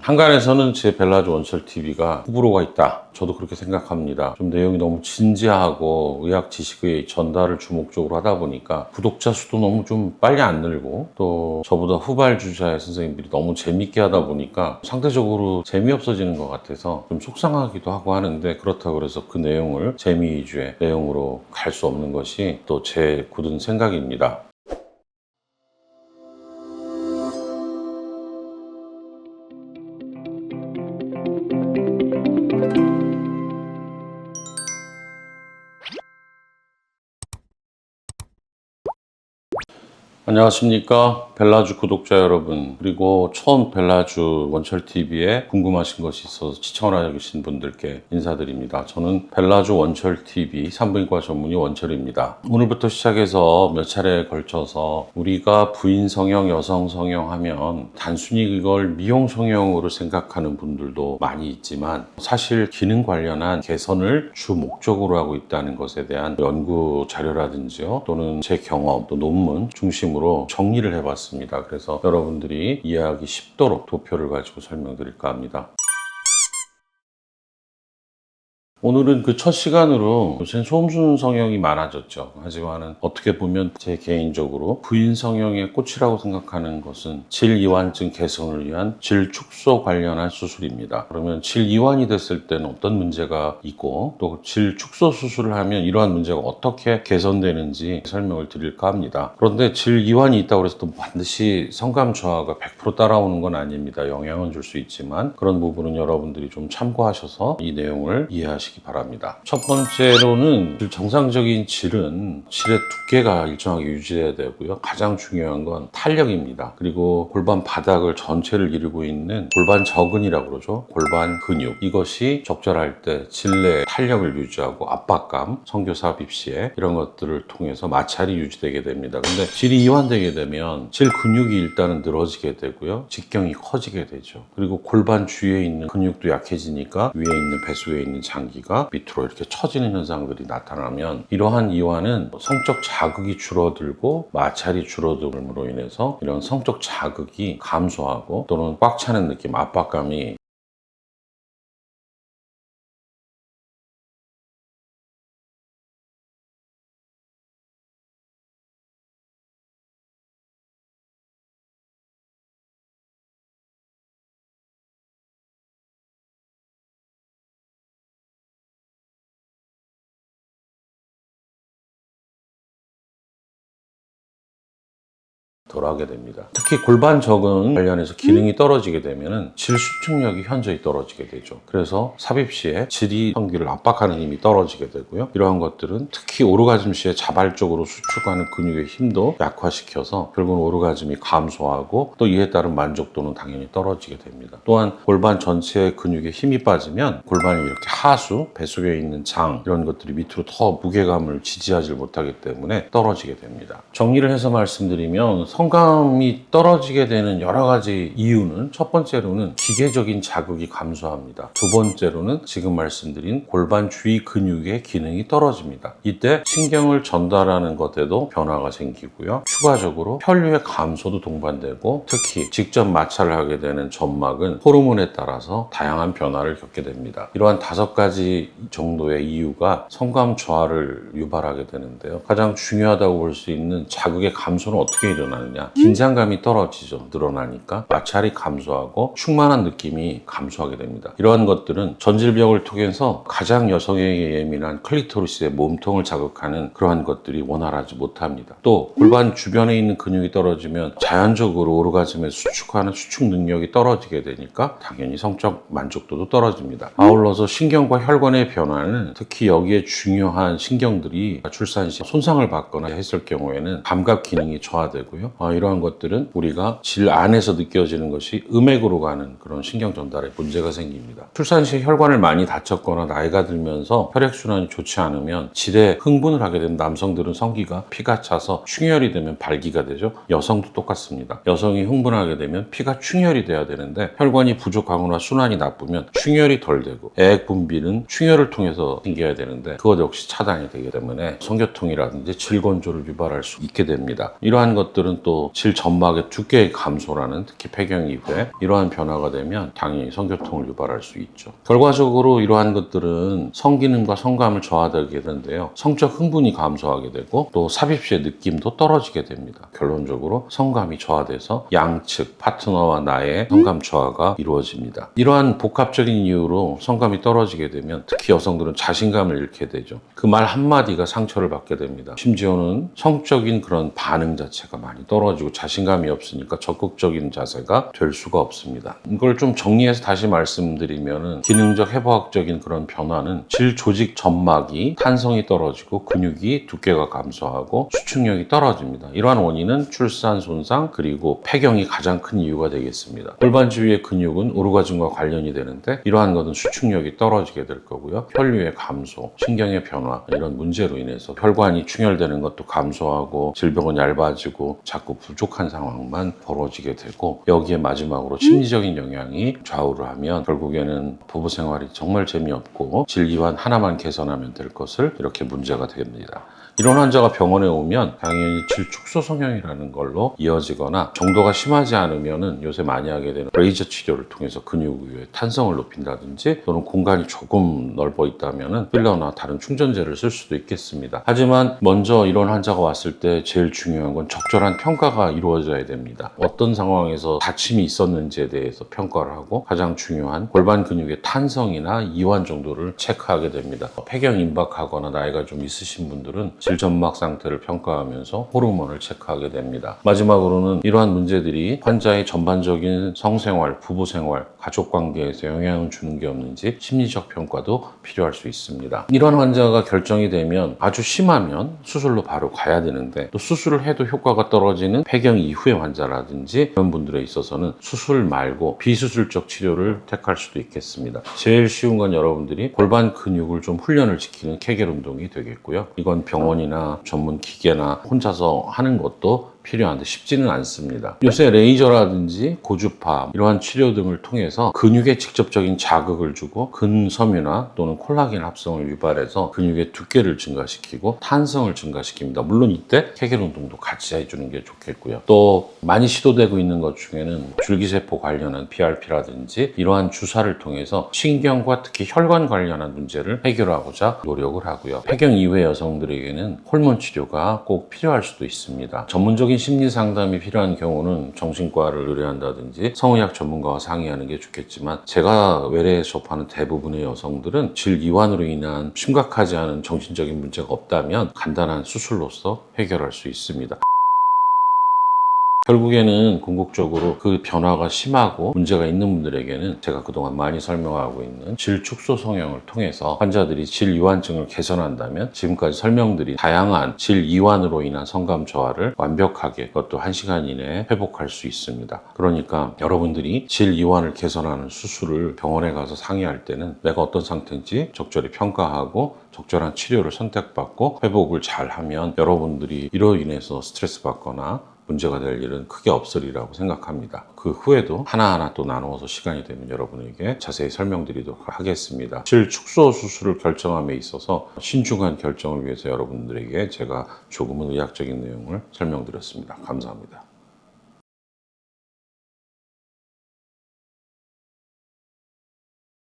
한간에서는 제 벨라주 원철 TV가 호불호가 있다. 저도 그렇게 생각합니다. 좀 내용이 너무 진지하고 의학 지식의 전달을 주목적으로 하다 보니까 구독자 수도 너무 좀 빨리 안 늘고 또 저보다 후발주자의 선생님들이 너무 재밌게 하다 보니까 상대적으로 재미없어지는 것 같아서 좀 속상하기도 하고 하는데, 그렇다고 해서 그 내용을 재미 위주의 내용으로 갈 수 없는 것이 또 제 굳은 생각입니다. 안녕하십니까 벨라주 구독자 여러분, 그리고 처음 벨라주 원철TV에 궁금하신 것이 있어서 시청을 하고 계신 분들께 인사드립니다. 저는 벨라주 원철TV 산부인과 전문의 원철입니다. 오늘부터 시작해서 몇 차례에 걸쳐서 우리가 부인 성형, 여성 성형 하면 단순히 이걸 미용 성형으로 생각하는 분들도 많이 있지만, 사실 기능 관련한 개선을 주 목적으로 하고 있다는 것에 대한 연구 자료라든지요, 또는 제 경험, 또 논문 중심으로 정리를 해봤습니다. 그래서 여러분들이 이해하기 쉽도록 도표를 가지고 설명드릴까 합니다. 오늘은 그 첫 시간으로 요새 소음순 성형이 많아졌죠. 하지만 어떻게 보면 제 개인적으로 부인 성형의 꽃이라고 생각하는 것은 질이완증 개선을 위한 질 축소 관련한 수술입니다. 그러면 질이완이 됐을 때는 어떤 문제가 있고, 또 질 축소 수술을 하면 이러한 문제가 어떻게 개선되는지 설명을 드릴까 합니다. 그런데 질이완이 있다고 해서 또 반드시 성감 저하가 100% 따라오는 건 아닙니다. 영향은 줄 수 있지만 그런 부분은 여러분들이 좀 참고하셔서 이 내용을 이해하시기 바랍니다. 첫 번째로는 정상적인 질은 질의 두께가 일정하게 유지돼야 되고요. 가장 중요한 건 탄력입니다. 그리고 골반 바닥을 전체를 이루고 있는 골반 저근이라고 그러죠. 골반 근육, 이것이 적절할 때 질내 탄력을 유지하고 압박감, 성교 삽입 시에 이런 것들을 통해서 마찰이 유지되게 됩니다. 근데 질이 이완되게 되면 질 근육이 일단은 늘어지게 되고요. 직경이 커지게 되죠. 그리고 골반 주위에 있는 근육도 약해지니까 위에 있는 배수에 있는 장기가 밑으로 이렇게 처지는 현상들이 나타나면, 이러한 이완은 성적 자극이 줄어들고 마찰이 줄어들므로 인해서 이런 성적 자극이 감소하고, 또는 꽉 차는 느낌, 압박감이 덜하게 됩니다. 특히 골반 저근 관련해서 기능이 떨어지게 되면 질 수축력이 현저히 떨어지게 되죠. 그래서 삽입 시에 질이 성기를 압박하는 힘이 떨어지게 되고요. 이러한 것들은 특히 오르가즘 시에 자발적으로 수축하는 근육의 힘도 약화시켜서 결국은 오르가즘이 감소하고, 또 이에 따른 만족도는 당연히 떨어지게 됩니다. 또한 골반 전체의 근육에 힘이 빠지면 골반이 이렇게 하수, 배 속에 있는 장, 이런 것들이 밑으로 더 무게감을 지지하지 못하기 때문에 떨어지게 됩니다. 정리를 해서 말씀드리면, 성감이 떨어지게 되는 여러 가지 이유는, 첫 번째로는 기계적인 자극이 감소합니다. 두 번째로는 지금 말씀드린 골반 주위 근육의 기능이 떨어집니다. 이때 신경을 전달하는 것에도 변화가 생기고요. 추가적으로 혈류의 감소도 동반되고, 특히 직접 마찰을 하게 되는 점막은 호르몬에 따라서 다양한 변화를 겪게 됩니다. 이러한 5가지 정도의 이유가 성감 저하를 유발하게 되는데요. 가장 중요하다고 볼 수 있는 자극의 감소는 어떻게 일어나느냐? 긴장감이 떨어지죠. 늘어나니까 마찰이 감소하고 충만한 느낌이 감소하게 됩니다. 이러한 것들은 전질벽을 통해서 가장 여성에게 예민한 클리토리스의 몸통을 자극하는 그러한 것들이 원활하지 못합니다. 또 골반 주변에 있는 근육이 떨어지면 자연적으로 오르가즘에 수축하는 수축 능력이 떨어지게 되니까 당연히 성적 만족도도 떨어집니다. 아울러서 신경과 혈관의 변화는, 특히 여기에 중요한 신경들이 출산 시 손상을 받거나 했을 경우에는 감각 기능이 저하되고요. 이러한 것들은 우리가 질 안에서 느껴지는 것이 음액으로 가는 그런 신경 전달에 문제가 생깁니다. 출산 시 혈관을 많이 다쳤거나 나이가 들면서 혈액순환이 좋지 않으면 질에 흥분을 하게 되면 남성들은 성기가 피가 차서 충혈이 되면 발기가 되죠. 여성도 똑같습니다. 여성이 흥분하게 되면 피가 충혈이 돼야 되는데 혈관이 부족하거나 순환이 나쁘면 충혈이 덜 되고, 애액 분비는 충혈을 통해서 생겨야 되는데 그것 역시 차단이 되기 때문에 성교통이라든지 질건조를 유발할 수 있게 됩니다. 이러한 것들은 또 질 점막의 두께의 감소라는, 특히 폐경 이후에 이러한 변화가 되면 당연히 성교통을 유발할 수 있죠. 결과적으로 이러한 것들은 성기능과 성감을 저하되게 되는데요. 성적 흥분이 감소하게 되고 또 삽입 시의 느낌도 떨어지게 됩니다. 결론적으로 성감이 저하돼서 양측 파트너와 나의 성감 저하가 이루어집니다. 이러한 복합적인 이유로 성감이 떨어지게 되면 특히 여성들은 자신감을 잃게 되죠. 그 말 한마디가 상처를 받게 됩니다. 심지어는 성적인 그런 반응 자체가 많이 떨어지고 자신감이 없으니까 적극적인 자세가 될 수가 없습니다. 이걸 좀 정리해서 다시 말씀드리면은 기능적 해부학적인 그런 변화는 질 조직 점막이 탄성이 떨어지고 근육이 두께가 감소하고 수축력이 떨어집니다. 이러한 원인은 출산 손상 그리고 폐경이 가장 큰 이유가 되겠습니다. 골반 주위의 근육은 오르가즘과 관련이 되는데 이러한 것은 수축력이 떨어지게 될 거고요. 혈류의 감소, 신경의 변화 이런 문제로 인해서 혈관이 충혈되는 것도 감소하고 질병은 얇아지고 자꾸 부족한 상황만 벌어지게 되고 여기에 마지막으로 심리적인 영향이 좌우를 하면 결국에는 부부 생활이 정말 재미없고 질 이완 하나만 개선하면 될 것을 이렇게 문제가 됩니다. 이런 환자가 병원에 오면 당연히 질 축소 성형이라는 걸로 이어지거나 정도가 심하지 않으면은 요새 많이 하게 되는 레이저 치료를 통해서 근육 위에 탄성을 높인다든지 또는 공간이 조금 넓어 있다면은 필러나 다른 충전재를 쓸 수도 있겠습니다. 하지만 먼저 이런 환자가 왔을 때 제일 중요한 건 적절한 평가가 이루어져야 됩니다. 어떤 상황에서 다침이 있었는지에 대해서 평가를 하고 가장 중요한 골반 근육의 탄성이나 이완 정도를 체크하게 됩니다. 폐경 임박하거나 나이가 좀 있으신 분들은 질점막 상태를 평가하면서 호르몬을 체크하게 됩니다. 마지막으로는 이러한 문제들이 환자의 전반적인 성생활, 부부생활, 가족관계에서 영향을 주는 게 없는지 심리적 평가도 필요할 수 있습니다. 이런 환자가 결정이 되면 아주 심하면 수술로 바로 가야 되는데 또 수술을 해도 효과가 떨어지는 폐경 이후의 환자라든지 이런 분들에 있어서는 수술 말고 비수술적 치료를 택할 수도 있겠습니다. 제일 쉬운 건 여러분들이 골반 근육을 좀 훈련을 시키는 케겔 운동이 되겠고요. 이건 병원이나 전문 기계나 혼자서 하는 것도 필요한데 쉽지는 않습니다. 요새 레이저라든지 고주파 이러한 치료 등을 통해서 근육에 직접적인 자극을 주고 근섬유나 또는 콜라겐 합성을 유발해서 근육의 두께를 증가시키고 탄성을 증가시킵니다. 물론 이때 케겔 운동도 같이 해주는 게 좋겠고요. 또 많이 시도되고 있는 것 중에는 줄기세포 관련한 PRP라든지 이러한 주사를 통해서 신경과 특히 혈관 관련한 문제를 해결하고자 노력을 하고요. 폐경 이후의 여성들에게는 호르몬 치료가 꼭 필요할 수도 있습니다. 전문적인 심리 상담이 필요한 경우는 정신과를 의뢰한다든지 성의학 전문가와 상의하는 게 좋겠지만 제가 외래에서 접하는 대부분의 여성들은 질 이완으로 인한 심각하지 않은 정신적인 문제가 없다면 간단한 수술로서 해결할 수 있습니다. 결국에는 궁극적으로 그 변화가 심하고 문제가 있는 분들에게는 제가 그동안 많이 설명하고 있는 질 축소 성형을 통해서 환자들이 질 이완증을 개선한다면 지금까지 설명드린 다양한 질 이완으로 인한 성감 저하를 완벽하게 그것도 1시간 이내에 회복할 수 있습니다. 그러니까 여러분들이 질 이완을 개선하는 수술을 병원에 가서 상의할 때는 내가 어떤 상태인지 적절히 평가하고 적절한 치료를 선택받고 회복을 잘하면 여러분들이 이로 인해서 스트레스 받거나 문제가 될 일은 크게 없으리라고 생각합니다. 그 후에도 하나하나 또 나누어서 시간이 되면 여러분에게 자세히 설명드리도록 하겠습니다. 질 축소 수술을 결정함에 있어서 신중한 결정을 위해서 여러분들에게 제가 조금은 의학적인 내용을 설명드렸습니다. 감사합니다.